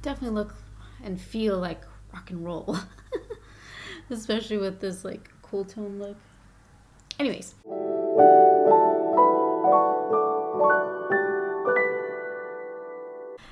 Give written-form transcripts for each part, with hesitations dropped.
definitely look and feel like rock and roll. Especially with this like cool tone look. Anyways.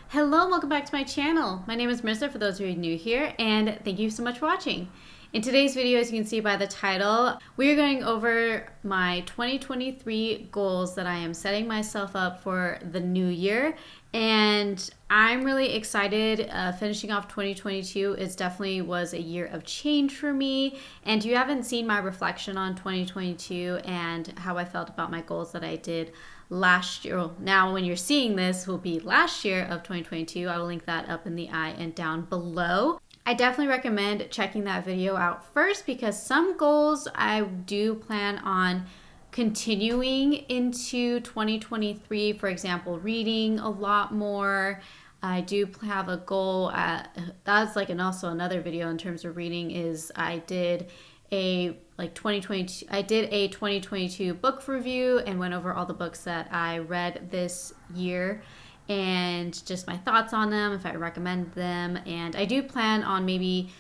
Hello, welcome back to my channel. My name is Marissa for those of you new here, and thank you so much for watching. In today's video, as you can see by the title, we are going over my 2023 goals that I am setting myself up for the new year. And I'm really excited. Finishing off 2022 is definitely was a year of change for me. And if you haven't seen my reflection on 2022 and how I felt about my goals that I did last year, well, now when you're seeing this will be last year of 2022. I will link that up in the eye and down below. I definitely recommend checking that video out first because some goals I do plan on continuing into 2023. For example, reading a lot more. I do have a goal that's like, and also another video in terms of reading is I did a 2022 book review and went over all the books that I read this year and just my thoughts on them, if I recommend them. And I do plan on maybe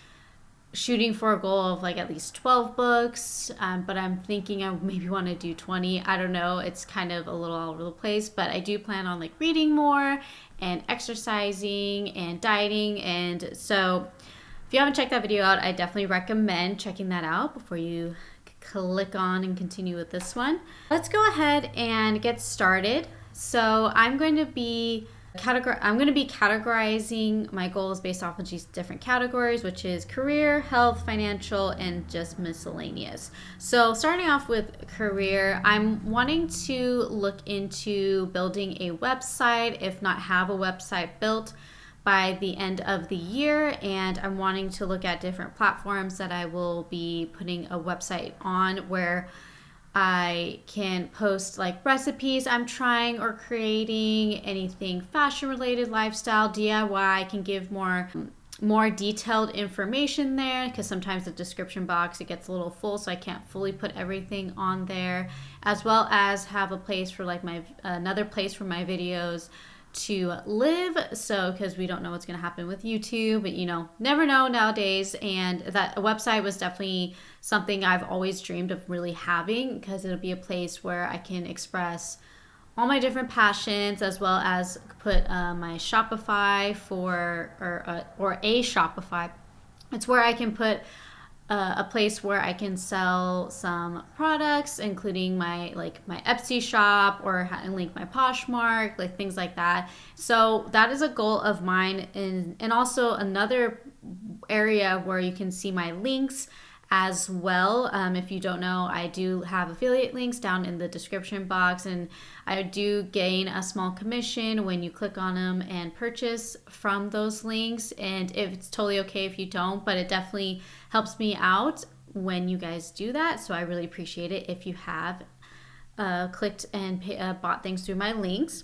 shooting for a goal of like at least 12 books, but I'm thinking I maybe want to do 20. I don't know, it's kind of a little all over the place, but I do plan on like reading more and exercising and dieting. And so if you haven't checked that video out, I definitely recommend checking that out before you click on and continue with this one. Let's go ahead and get started. So I'm going to be categorizing my goals based off of these different categories, which is career, health, financial, and just miscellaneous. So starting off with career, I'm wanting to look into building a website, if not have a website built by the end of the year. And I'm wanting to look at different platforms that I will be putting a website on where I can post like recipes I'm trying or creating, anything fashion related, lifestyle, DIY. I can give more detailed information there because sometimes the description box, it gets a little full, so I can't fully put everything on there, as well as have a place for like another place for my videos to live. So because we don't know what's going to happen with YouTube, but never know nowadays. And that a website was definitely something I've always dreamed of really having, because it'll be a place where I can express all my different passions, as well as put my Shopify or a Shopify. It's where I can put a place where I can sell some products, including my Etsy shop, or link my Poshmark, like things like that. So that is a goal of mine, and also another area where you can see my links as well. If you don't know, I do have affiliate links down in the description box, and I do gain a small commission when you click on them and purchase from those links. And it's totally okay if you don't, but it definitely helps me out when you guys do that. So I really appreciate it if you have clicked and bought things through my links.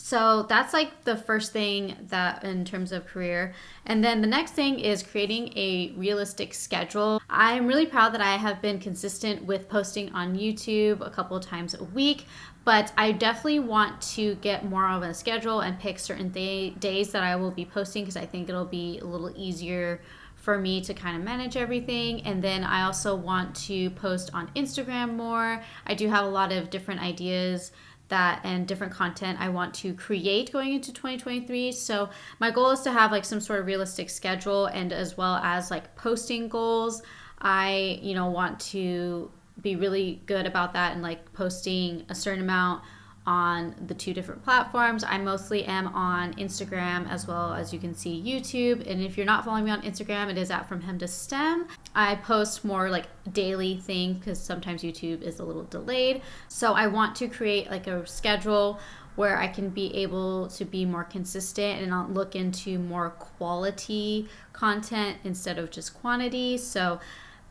So that's like the first thing that in terms of career. And then the next thing is creating a realistic schedule. I'm really proud that I have been consistent with posting on YouTube a couple of times a week, but I definitely want to get more of a schedule and pick certain days that I will be posting, because I think it'll be a little easier for me to kind of manage everything. And then I also want to post on Instagram more. I do have a lot of different ideas and different content I want to create going into 2023. So my goal is to have like some sort of realistic schedule, and as well as like posting goals. I want to be really good about that and like posting a certain amount on the two different platforms. I mostly am on Instagram, as well as you can see YouTube. And if you're not following me on Instagram, it is at From Hem to Stem. I post more like daily thing because sometimes YouTube is a little delayed. So I want to create like a schedule where I can be able to be more consistent, and I'll look into more quality content instead of just quantity. So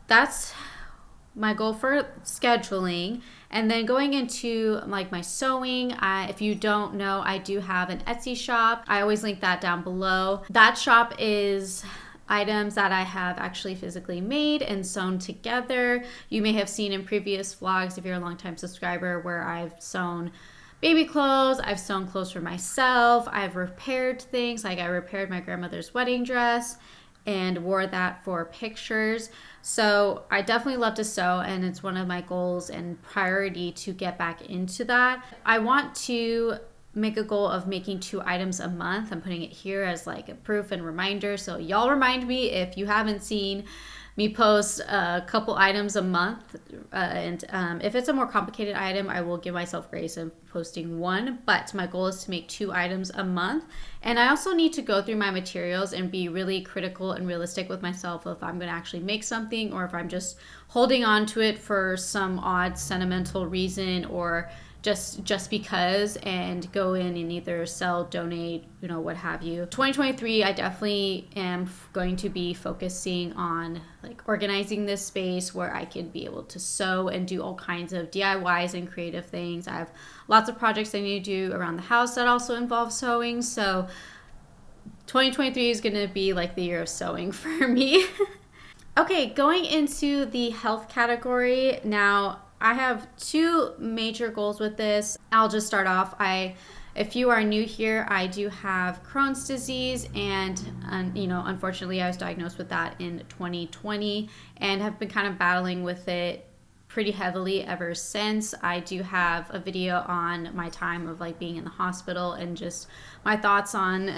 that's my goal for scheduling. And then going into like my sewing, if you don't know, I do have an Etsy shop. I always link that down below. That shop is items that I have actually physically made and sewn together. You may have seen in previous vlogs, if you're a longtime subscriber, where I've sewn baby clothes. I've sewn clothes for myself. I've repaired things. Like I repaired my grandmother's wedding dress and wore that for pictures. So I definitely love to sew, and it's one of my goals and priority to get back into that. I want to make a goal of making 2 items a month. I'm putting it here as like a proof and reminder. So y'all remind me if you haven't seen me post a couple items a month. If it's a more complicated item, I will give myself grace in posting 1. But my goal is to make 2 items a month. And I also need to go through my materials and be really critical and realistic with myself if I'm going to actually make something, or if I'm just holding on to it for some odd sentimental reason, or just because, and go in and either sell, donate, what have you. 2023, I definitely am going to be focusing on like organizing this space where I can be able to sew and do all kinds of DIYs and creative things. I have lots of projects I need to do around the house that also involve sewing. So 2023 is going to be like the year of sewing for me. Okay, going into the health category now. I have 2 major goals with this. I'll just start off. If you are new here, I do have Crohn's disease, and unfortunately, I was diagnosed with that in 2020 and have been kind of battling with it pretty heavily ever since. I do have a video on my time of like being in the hospital and just my thoughts on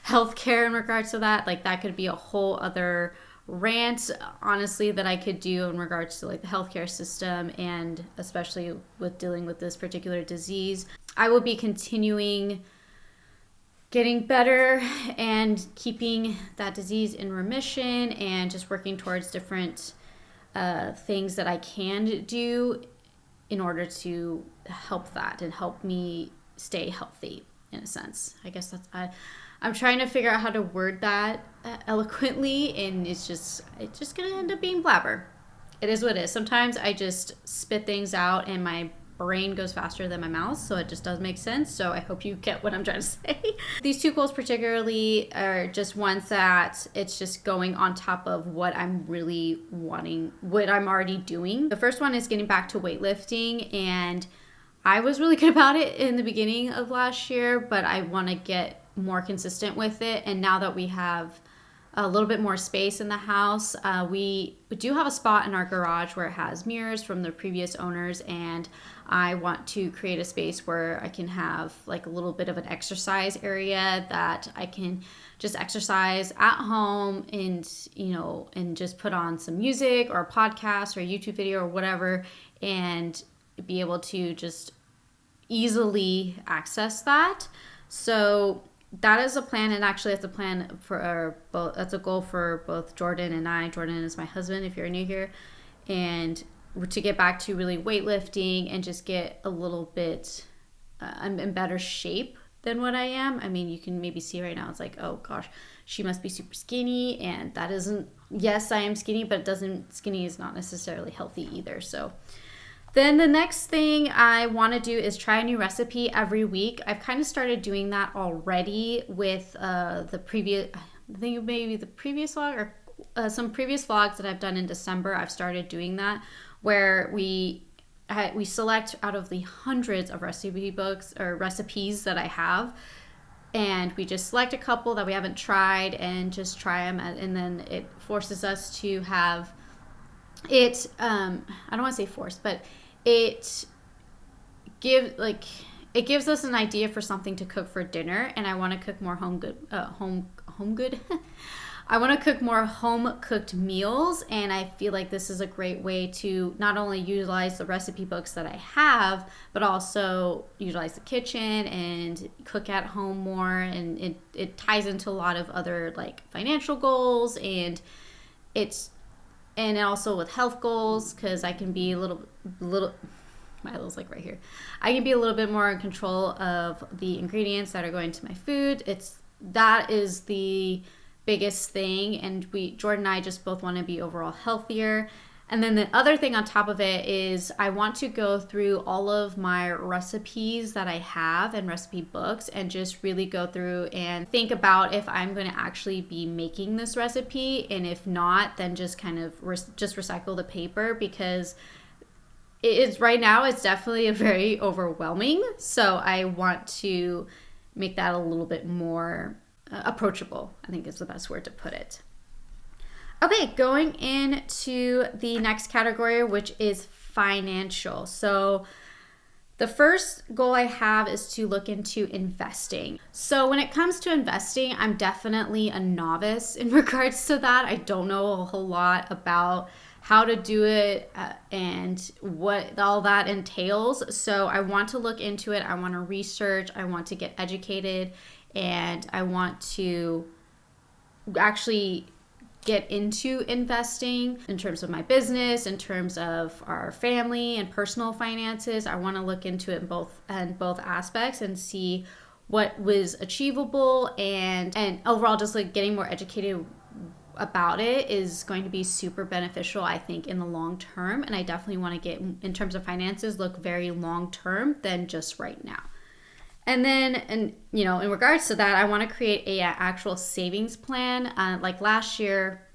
healthcare in regards to that. Like that could be a whole other rant, honestly, that I could do in regards to like the healthcare system, and especially with dealing with this particular disease. I will be continuing getting better and keeping that disease in remission, and just working towards different things that I can do in order to help that and help me stay healthy in a sense. I guess I'm trying to figure out how to word that eloquently, and it's just gonna end up being blabber. It is what it is. Sometimes I just spit things out and my brain goes faster than my mouth, so it just does make sense. So I hope you get what I'm trying to say. These 2 goals particularly are just ones that it's just going on top of what I'm really wanting, what I'm already doing. The first one is getting back to weightlifting, and I was really good about it in the beginning of last year, but I want to get more consistent with it. And now that we have a little bit more space in the house, we do have a spot in our garage where it has mirrors from the previous owners, and I want to create a space where I can have like a little bit of an exercise area that I can just exercise at home, and and just put on some music or a podcast or a YouTube video or whatever, and be able to just easily access that. So that is a plan, and actually that's a plan for both. That's a goal for both Jordan and I. Jordan is my husband, if you're new here, and to get back to really weightlifting and just get a little bit in better shape than what I am. I mean, you can maybe see right now, it's like, oh gosh, she must be super skinny, and that isn't. Yes, I am skinny, but skinny is not necessarily healthy either. So then the next thing I want to do is try a new recipe every week. I've kind of started doing that already with the previous vlog, or some previous vlogs that I've done in December. I've started doing that, where we select out of the hundreds of recipe books or recipes that I have, and we just select a couple that we haven't tried and just try them, and then it forces us to have it. I don't want to say forced, but it gives us an idea for something to cook for dinner, and I want to cook more home good. I want to cook more home cooked meals, and I feel like this is a great way to not only utilize the recipe books that I have, but also utilize the kitchen and cook at home more, and it ties into a lot of other like financial goals, and also with health goals, because I can be a little my little like right here. I can be a little bit more in control of the ingredients that are going to my food. That is the biggest thing, and Jordan and I just both want to be overall healthier. And then the other thing on top of it is I want to go through all of my recipes that I have and recipe books, and just really go through and think about if I'm going to actually be making this recipe, and if not, then just kind of just recycle the paper, because it is right now, it's definitely a very overwhelming. So I want to make that a little bit more approachable, I think is the best word to put it. Okay, going into the next category, which is financial. So the first goal I have is to look into investing. So when it comes to investing, I'm definitely a novice in regards to that. I don't know a whole lot about how to do it and what all that entails. So I want to look into it. I want to research. I want to get educated, and I want to actually get into investing in terms of my business, in terms of our family and personal finances. I want to look into it in both aspects and see what was achievable, and overall just like getting more educated about it is going to be super beneficial, I think, in the long term. And I definitely want to get, in terms of finances, look very long term than just right now. And then, in regards to that, I want to create a actual savings plan. Like last year,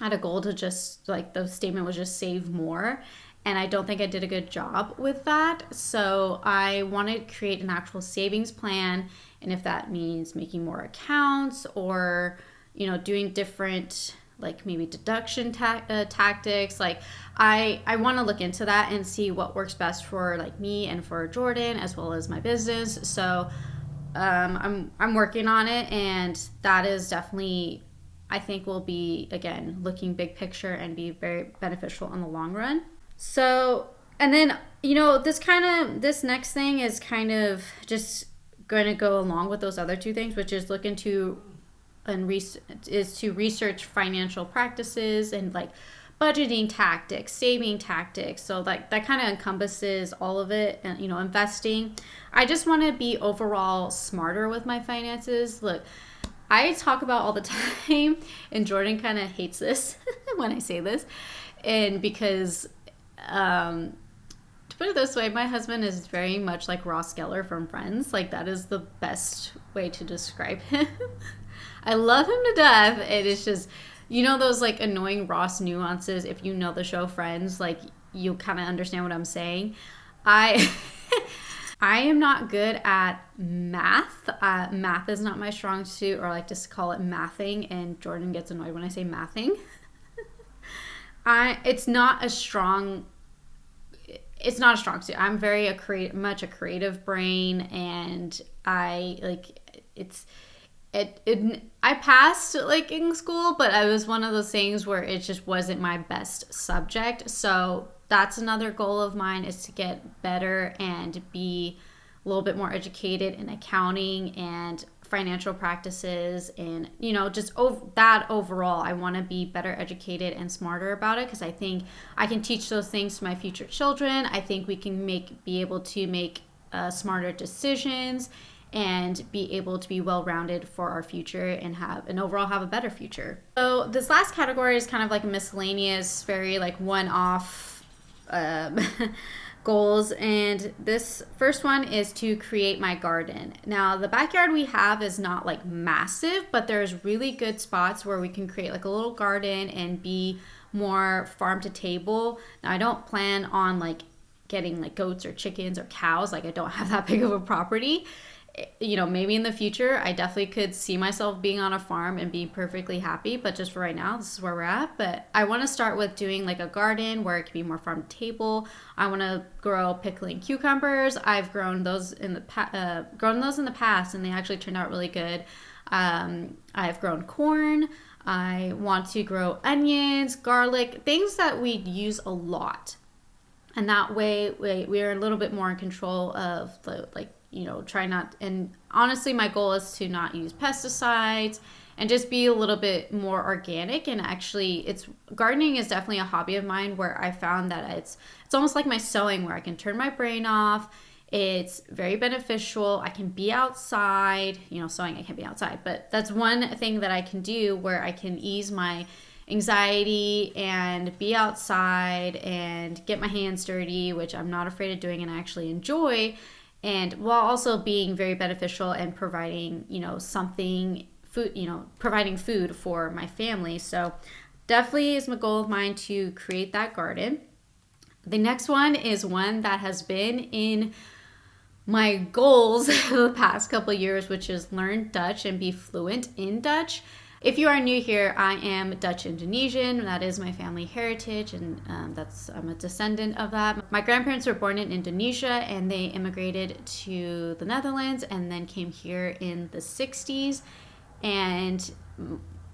I had a goal to just, like, the statement was just save more. And I don't think I did a good job with that. So I want to create an actual savings plan. And if that means making more accounts or, doing different, like maybe deduction tactics, like I want to look into that and see what works best for like me and for Jordan as well as my business. So I'm working on it, and that is definitely, I think, will be, again, looking big picture and be very beneficial in the long run. So, and then, this next thing is kind of just going to go along with those other two things, which is look into to research financial practices and like budgeting tactics, saving tactics. So like that kind of encompasses all of it, and investing. I just want to be overall smarter with my finances. Look, I talk about all the time, and Jordan kind of hates this when I say this, and because to put it this way, my husband is very much like Ross Geller from Friends. Like, that is the best way to describe him. I love him to death. It is just, those like annoying Ross nuances. If you know the show Friends, like, you kind of understand what I'm saying. I am not good at math. Math is not my strong suit, or I like to call it mathing, and Jordan gets annoyed when I say mathing. It's not a strong suit. I'm very much a creative brain, and I passed like in school, but I was one of those things where it just wasn't my best subject. So that's another goal of mine, is to get better and be a little bit more educated in accounting and financial practices, and just that overall. I want to be better educated and smarter about it, because I think I can teach those things to my future children. I think we can be able to make smarter decisions and be able to be well-rounded for our future and overall have a better future. So this last category is kind of like a miscellaneous, very like one-off goals, and this first one is to create my garden. Now, the backyard we have is not like massive, but there's really good spots where we can create like a little garden and be more farm to table. Now, I don't plan on like getting like goats or chickens or cows. Like, I don't have that big of a property. Maybe in the future, I definitely could see myself being on a farm and being perfectly happy. But just for right now, this is where we're at. But I want to start with doing like a garden where it can be more farm to table. I want to grow pickling cucumbers. I've grown those in the past, and they actually turned out really good. I've grown corn. I want to grow onions, garlic, things that we use a lot. And that way we're a little bit more in control of try not, and honestly my goal is to not use pesticides and just be a little bit more organic. And actually, gardening is definitely a hobby of mine, where I found that it's almost like my sewing, where I can turn my brain off. It's very beneficial. I can be outside, sewing I can't be outside, but that's one thing that I can do where I can ease my anxiety and be outside and get my hands dirty, which I'm not afraid of doing and I actually enjoy. And while also being very beneficial and providing, providing food for my family. So definitely is my goal of mine to create that garden. The next one is one that has been in my goals the past couple of years, which is learn Dutch and be fluent in Dutch. If you are new here, I am Dutch Indonesian. That is my family heritage, and I'm a descendant of that. My grandparents were born in Indonesia, and they immigrated to the Netherlands and then came here in the 60s. And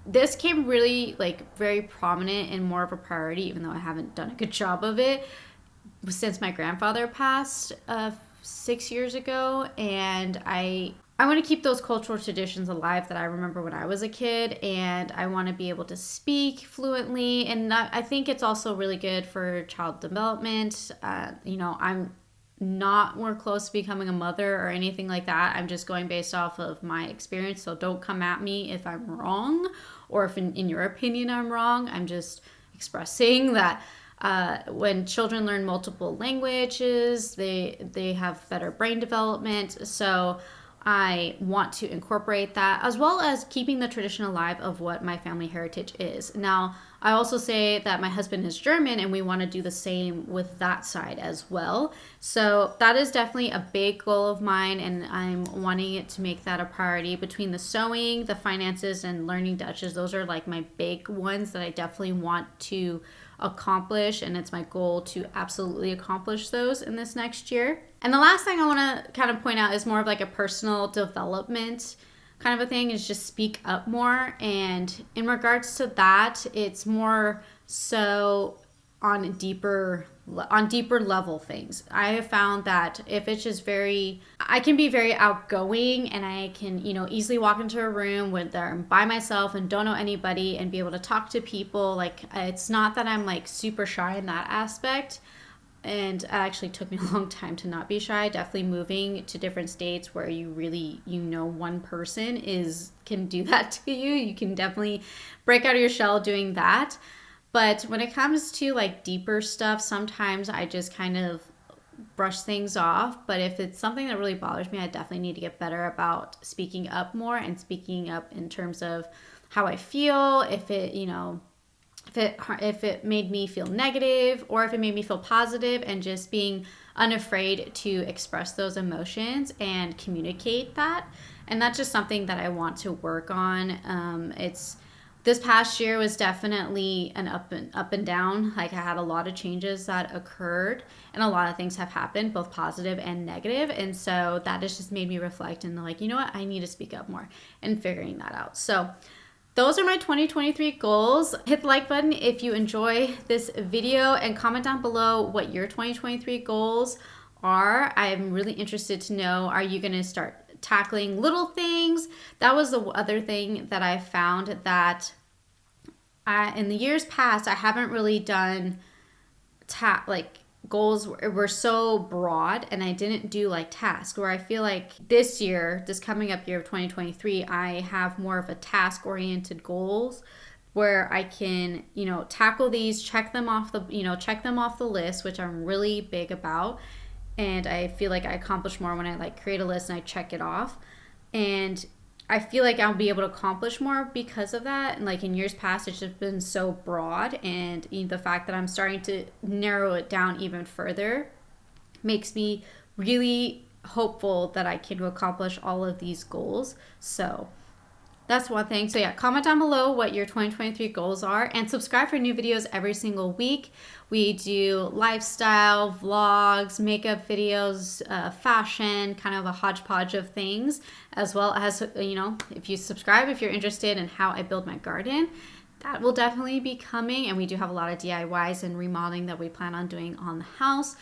this came really very prominent and more of a priority, even though I haven't done a good job of it, since my grandfather passed 6 years ago. And I want to keep those cultural traditions alive that I remember when I was a kid, and I want to be able to speak fluently. And I think it's also really good for child development. I'm not more close to becoming a mother or anything like that. I'm just going based off of my experience. So don't come at me if I'm wrong, or if in your opinion I'm wrong. I'm just expressing that when children learn multiple languages, they have better brain development. So I want to incorporate that, as well as keeping the tradition alive of what my family heritage is. Now, I also say that my husband is German, and we want to do the same with that side as well. So that is definitely a big goal of mine, and I'm wanting it to make that a priority. Between the sewing, the finances, and learning Dutch, those are like my big ones that I definitely want to accomplish, and it's my goal to absolutely accomplish those in this next year. And the last thing I want to kind of point out is more of like a personal development kind of a thing, is just speak up more. And in regards to that, it's more so on deeper level things. I have found that if it's just I can be very outgoing, and I can, easily walk into a room where I'm by myself and don't know anybody and be able to talk to people. It's not that I'm super shy in that aspect. And it actually took me a long time to not be shy. Definitely moving to different states where you really, one person can do that to you. You can definitely break out of your shell doing that. But when it comes to deeper stuff, sometimes I just kind of brush things off. But if it's something that really bothers me, I definitely need to get better about speaking up more, and speaking up in terms of how I feel, if it made me feel negative, or if it made me feel positive, and just being unafraid to express those emotions and communicate that. And that's just something that I want to work on. This past year was definitely an up and down. I had a lot of changes that occurred, and a lot of things have happened, both positive and negative. And so that has just made me reflect and you know what, I need to speak up more, and figuring that out. So those are my 2023 goals. Hit the like button if you enjoy this video, and comment down below what your 2023 goals are. I'm really interested to know, are you going to start tackling little things? That was the other thing that I found, that in the years past, I haven't really done goals were so broad, and I didn't do tasks, where I feel like this coming up year of 2023, I have more of a task oriented goals, where I can, tackle these, check them off the list, which I'm really big about. And I feel like I accomplish more when I create a list and I check it off. And I feel like I'll be able to accomplish more because of that. And in years past, it's just been so broad, and the fact that I'm starting to narrow it down even further makes me really hopeful that I can accomplish all of these goals. So that's one thing. So yeah, comment down below what your 2023 goals are, and subscribe for new videos every single week. We do lifestyle, vlogs, makeup videos, fashion, kind of a hodgepodge of things, as well as, if you subscribe, if you're interested in how I build my garden, that will definitely be coming. And we do have a lot of DIYs and remodeling that we plan on doing on the house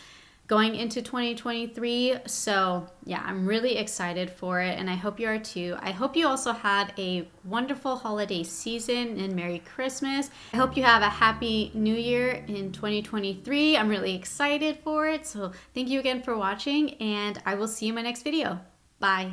going into 2023. So yeah, I'm really excited for it, and I hope you are too. I hope you also had a wonderful holiday season, and Merry Christmas. I hope you have a happy new year in 2023. I'm really excited for it. So thank you again for watching, and I will see you in my next video. Bye.